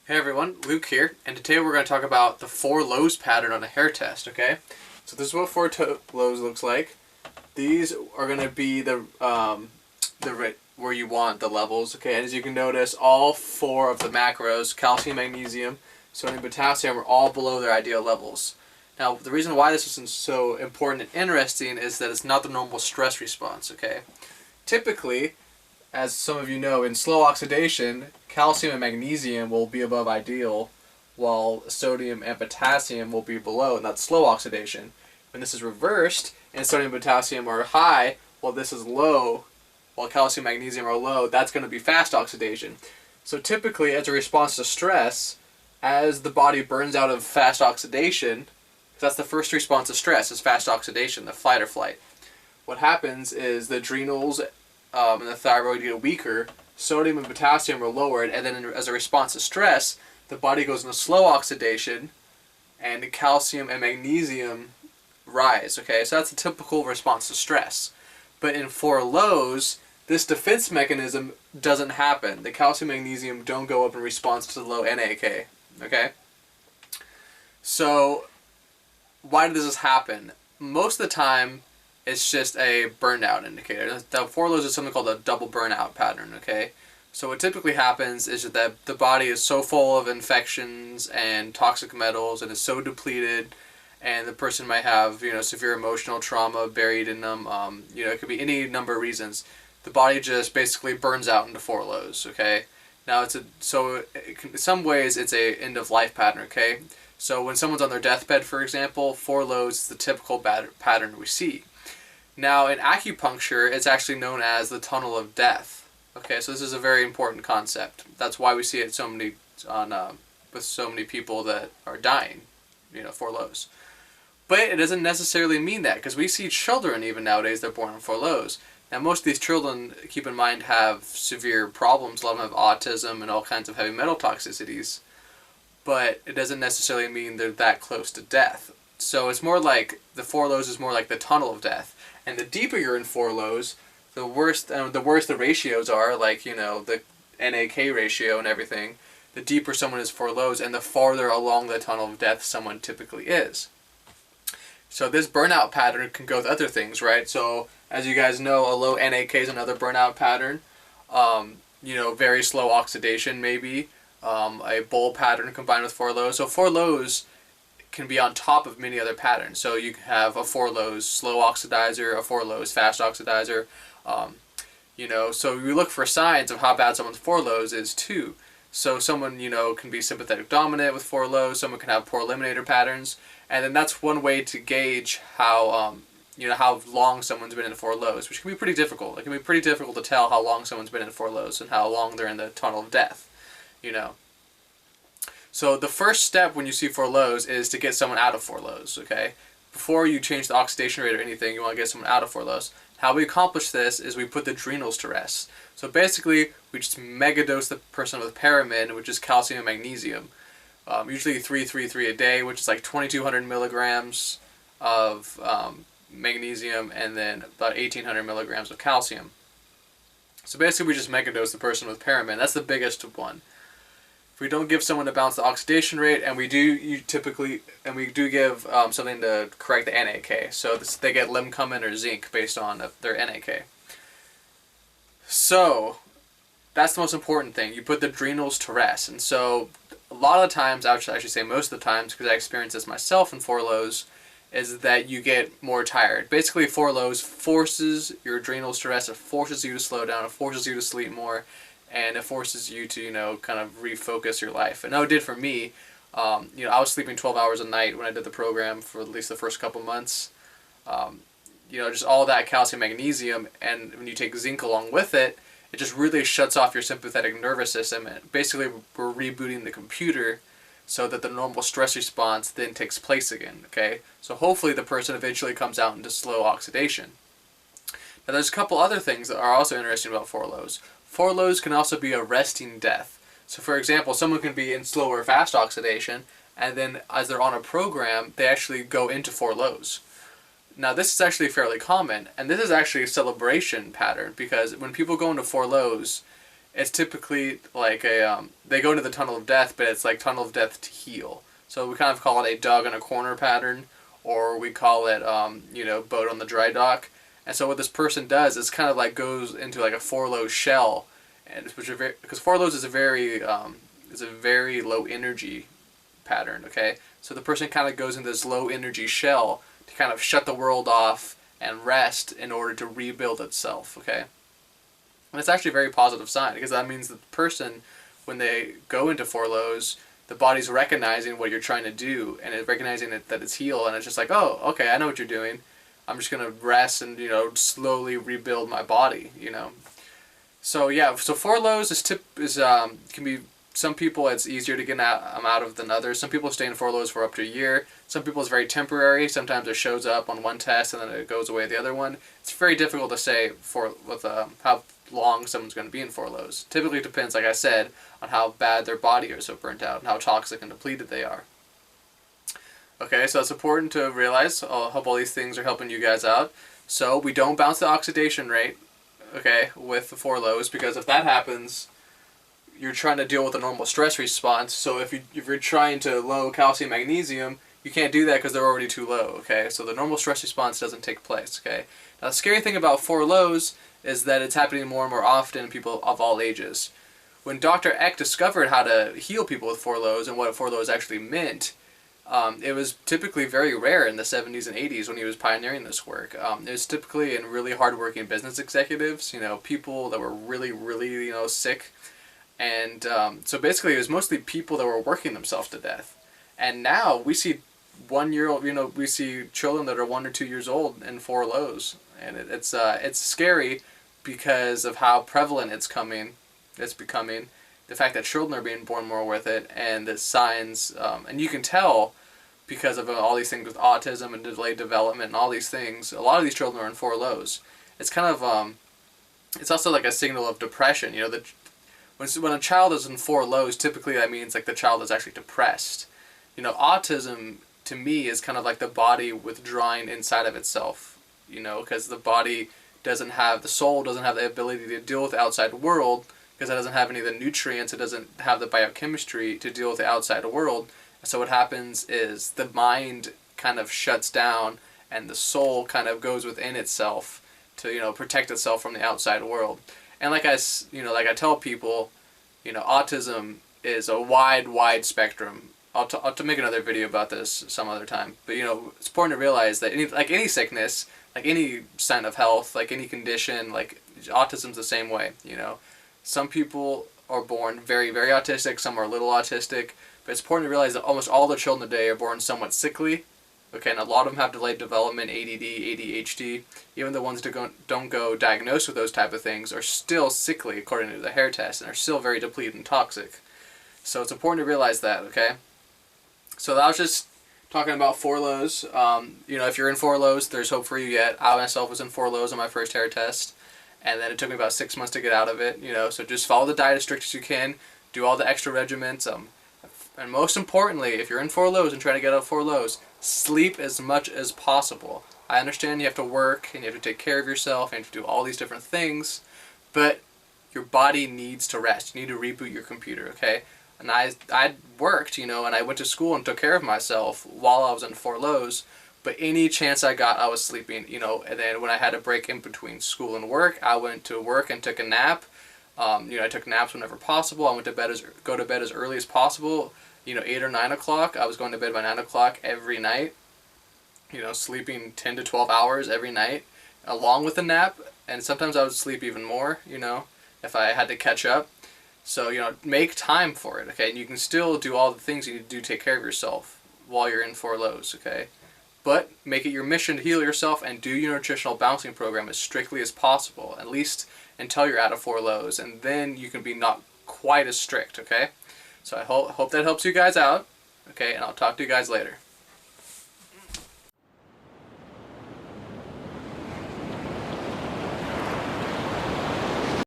Hey everyone, Luke here, and today we're going to talk about the 4 lows pattern on a hair test, okay? So this is what 4 lows looks like. These are going to be the where you want the levels, okay? And as you can notice, all 4 of the macros, calcium, magnesium, sodium, potassium, are all below their ideal levels. Now, the reason why this is so important and interesting is that it's not the normal stress response, okay? Typically, as some of you know, in slow oxidation, calcium and magnesium will be above ideal, while sodium and potassium will be below, and that's slow oxidation. When this is reversed, and sodium and potassium are high, while this is low, while calcium and magnesium are low, that's going to be fast oxidation. So typically, as a response to stress, as the body burns out of fast oxidation, because that's the first response to stress, is fast oxidation, the fight or flight. What happens is the adrenals and the thyroid get weaker, sodium and potassium are lowered, and then as a response to stress, the body goes into slow oxidation, and calcium and magnesium rise, okay? So that's a typical response to stress. But in 4 lows, this defense mechanism doesn't happen. The calcium and magnesium don't go up in response to the low NAK, okay? So why does this happen? Most of the time, it's just a burnout indicator. The 4 lows is something called a double burnout pattern, okay? So what typically happens is that the body is so full of infections and toxic metals and is so depleted, and the person might have, severe emotional trauma buried in them. It could be any number of reasons. The body just basically burns out into 4 lows, okay? Now, in some ways, it's a end-of-life pattern, okay? So when someone's on their deathbed, for example, 4 lows is the typical pattern we see. Now, in acupuncture, it's actually known as the tunnel of death. Okay, so this is a very important concept. That's why we see it with so many people that are dying, 4 lows. But it doesn't necessarily mean that, because we see children even nowadays that are born in 4 lows. Now, most of these children, keep in mind, have severe problems. A lot of them have autism and all kinds of heavy metal toxicities. But it doesn't necessarily mean they're that close to death. So it's more like the 4 lows is more like the tunnel of death. And the deeper you're in 4 lows, the worse the ratios are, like, the NAK ratio and everything, the deeper someone is 4 lows, and the farther along the tunnel of death someone typically is. So this burnout pattern can go with other things, right? So as you guys know, a low NAK is another burnout pattern. Very slow oxidation maybe. A bowl pattern combined with 4 lows. So 4 lows can be on top of many other patterns. So you can have a 4 lows slow oxidizer, a 4 lows fast oxidizer. So we look for signs of how bad someone's 4 lows is too. So someone, can be sympathetic dominant with 4 lows. Someone can have poor eliminator patterns. And then that's one way to gauge how, how long someone's been in 4 lows, which can be pretty difficult. It can be pretty difficult to tell how long someone's been in 4 lows and how long they're in the tunnel of death, So the first step when you see 4 lows is to get someone out of 4 lows, okay? Before you change the oxidation rate or anything, you want to get someone out of 4 lows. How we accomplish this is we put the adrenals to rest. So basically, we just megadose the person with paramin, which is calcium and magnesium. Usually 3 a day, which is like 2,200 milligrams of magnesium and then about 1,800 milligrams of calcium. So basically, we just megadose the person with paramin. That's the biggest one. If we don't give someone to balance the oxidation rate, and we do give something to correct the NAK, so they get limcomin or zinc based on their NAK. So that's the most important thing. You put the adrenals to rest, and so a lot of the times, I should say most of the times, because I experienced this myself in 4 lows, is that you get more tired. Basically, 4 lows forces your adrenals to rest. It forces you to slow down. It forces you to sleep more. And it forces you to, kind of refocus your life. And it did for me. I was sleeping 12 hours a night when I did the program for at least the first couple months. Just all that calcium, magnesium, and when you take zinc along with it, it just really shuts off your sympathetic nervous system. And basically, we're rebooting the computer so that the normal stress response then takes place again, okay? So hopefully the person eventually comes out into slow oxidation. Now there's a couple other things that are also interesting about 4 lows. 4 lows can also be a resting death. So for example, someone can be in slow or fast oxidation, and then as they're on a program, they actually go into 4 lows. Now this is actually fairly common, and this is actually a celebration pattern, because when people go into 4 lows, it's typically like a, they go into the tunnel of death, but it's like tunnel of death to heal. So we kind of call it a dog in a corner pattern, or we call it, boat on the dry dock. And so what this person does is kind of like goes into like a four-low shell, and because four lows is a very low energy pattern. Okay, so the person kind of goes into this low energy shell to kind of shut the world off and rest in order to rebuild itself. Okay, and it's actually a very positive sign, because that means that the person, when they go into four lows, the body's recognizing what you're trying to do, and it's recognizing that it's heal, and it's just like, oh, okay, I know what you're doing. I'm just gonna rest and slowly rebuild my body. So yeah, so four lows can be, some people it's easier to get out of than others. Some people stay in four lows for up to a year. Some people it's very temporary. Sometimes it shows up on one test and then it goes away the other one. It's very difficult to say how long someone's going to be in four lows. Typically it depends, like I said, on how bad their body is so burnt out and how toxic and depleted they are. Okay, so it's important to realize. I hope all these things are helping you guys out. So we don't bounce the oxidation rate, okay, with the four lows, because if that happens, you're trying to deal with a normal stress response. So if you're trying to low calcium magnesium, you can't do that because they're already too low. Okay, so the normal stress response doesn't take place. Okay, now the scary thing about four lows is that it's happening more and more often in people of all ages. When Dr. Eck discovered how to heal people with four lows and what four lows actually meant, it was typically very rare in the 70s and 80s when he was pioneering this work. It was typically in really hardworking business executives, people that were really, really, sick. And so basically it was mostly people that were working themselves to death. And now we see 1 year old, we see children that are 1 or 2 years old in four lows. And it's scary because of how prevalent it's becoming. The fact that children are being born more with it, and the signs, and you can tell because of all these things with autism and delayed development and all these things, a lot of these children are in four lows. It's kind of, it's also like a signal of depression. When a child is in four lows, typically that means like the child is actually depressed. Autism to me is kind of like the body withdrawing inside of itself, because the soul doesn't have the ability to deal with the outside world, because it doesn't have any of the nutrients, it doesn't have the biochemistry to deal with the outside world. And so what happens is the mind kind of shuts down and the soul kind of goes within itself to, protect itself from the outside world. And like I tell people, autism is a wide spectrum. I'll make another video about this some other time. But, it's important to realize that any sickness, like any sign of health, like any condition, like autism's the same way, Some people are born very, very autistic, some are a little autistic, but it's important to realize that almost all the children today are born somewhat sickly. Okay, and a lot of them have delayed development, ADD, ADHD. Even the ones that don't go diagnosed with those type of things are still sickly according to the hair test, and are still very depleted and toxic. So it's important to realize that, okay? So that was just talking about four lows. If you're in four lows, there's hope for you yet. I myself was in four lows on my first hair test, and then it took me about 6 months to get out of it, So just follow the diet as strict as you can, do all the extra regimens, and most importantly, if you're in four lows and trying to get out of four lows, sleep as much as possible. I understand you have to work and you have to take care of yourself and you have to do all these different things, but your body needs to rest. You need to reboot your computer, okay? And I worked, and I went to school and took care of myself while I was in four lows, but any chance I got, I was sleeping, and then when I had a break in between school and work, I went to work and took a nap. I took naps whenever possible. I went to go to bed as early as possible. 8 or 9 o'clock. I was going to bed by 9 o'clock every night. Sleeping 10 to 12 hours every night, along with a nap. And sometimes I would sleep even more, if I had to catch up. So, make time for it, okay? And you can still do all the things you need to do to take care of yourself while you're in four lows, okay? But make it your mission to heal yourself and do your nutritional balancing program as strictly as possible, at least until you're out of four lows, and then you can be not quite as strict, okay? So I hope that helps you guys out, okay? And I'll talk to you guys later.